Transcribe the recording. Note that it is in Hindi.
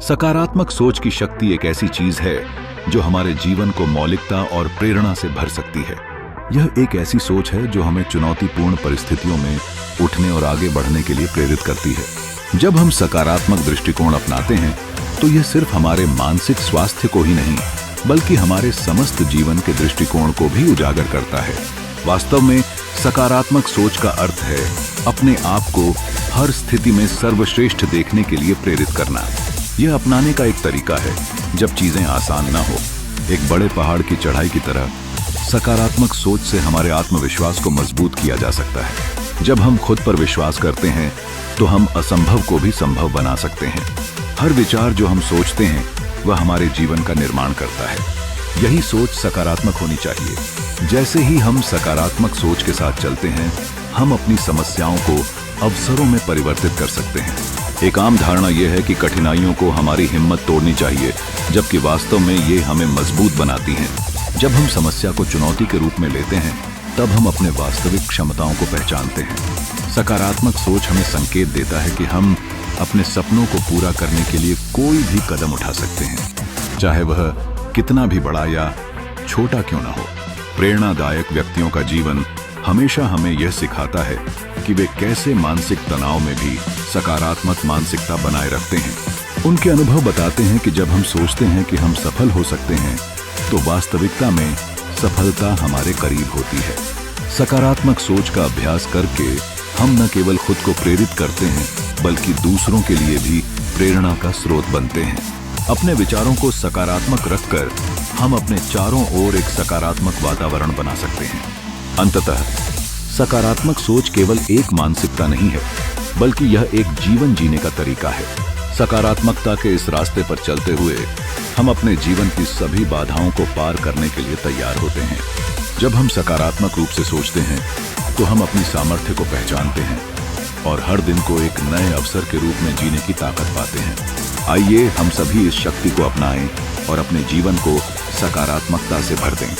सकारात्मक सोच की शक्ति एक ऐसी चीज है जो हमारे जीवन को मौलिकता और प्रेरणा से भर सकती है। यह एक ऐसी सोच है जो हमें चुनौतीपूर्ण परिस्थितियों में उठने और आगे बढ़ने के लिए प्रेरित करती है। जब हम सकारात्मक दृष्टिकोण अपनाते हैं तो यह सिर्फ हमारे मानसिक स्वास्थ्य को ही नहीं बल्कि हमारे समस्त जीवन के दृष्टिकोण को भी उजागर करता है। वास्तव में सकारात्मक सोच का अर्थ है अपने आप को हर स्थिति में सर्वश्रेष्ठ देखने के लिए प्रेरित करना। यह अपनाने का एक तरीका है जब चीजें आसान न हो। एक बड़े पहाड़ की चढ़ाई की तरह सकारात्मक सोच से हमारे आत्मविश्वास को मजबूत किया जा सकता है। जब हम खुद पर विश्वास करते हैं तो हम असंभव को भी संभव बना सकते हैं। हर विचार जो हम सोचते हैं वह हमारे जीवन का निर्माण करता है। यही सोच सकारात्मक होनी चाहिए। जैसे ही हम सकारात्मक सोच के साथ चलते हैं हम अपनी समस्याओं को अवसरों में परिवर्तित कर सकते हैं। एक आम धारणा यह है कि कठिनाइयों को हमारी हिम्मत तोड़नी चाहिए, जबकि वास्तव में ये हमें मजबूत बनाती हैं। जब हम समस्या को चुनौती के रूप में लेते हैं तब हम अपने वास्तविक क्षमताओं को पहचानते हैं। सकारात्मक सोच हमें संकेत देता है कि हम अपने सपनों को पूरा करने के लिए कोई भी कदम उठा सकते हैं, चाहे वह कितना भी बड़ा या छोटा क्यों ना हो। प्रेरणादायक व्यक्तियों का जीवन हमेशा हमें यह सिखाता है कि वे कैसे मानसिक तनाव में भी सकारात्मक मानसिकता बनाए रखते हैं। उनके अनुभव बताते हैं कि जब हम सोचते हैं कि हम सफल हो सकते हैं तो वास्तविकता में सफलता हमारे करीब होती है। सकारात्मक सोच का अभ्यास करके हम न केवल खुद को प्रेरित करते हैं बल्कि दूसरों के लिए भी प्रेरणा का स्रोत बनते हैं। अपने विचारों को सकारात्मक रखकर हम अपने चारों ओर एक सकारात्मक वातावरण बना सकते हैं। अंततः सकारात्मक सोच केवल एक मानसिकता नहीं है बल्कि यह एक जीवन जीने का तरीका है। सकारात्मकता के इस रास्ते पर चलते हुए हम अपने जीवन की सभी बाधाओं को पार करने के लिए तैयार होते हैं। जब हम सकारात्मक रूप से सोचते हैं तो हम अपनी सामर्थ्य को पहचानते हैं और हर दिन को एक नए अवसर के रूप में जीने की ताकत पाते हैं। आइए हम सभी इस शक्ति को अपनाएं और अपने जीवन को सकारात्मकता से भर दें।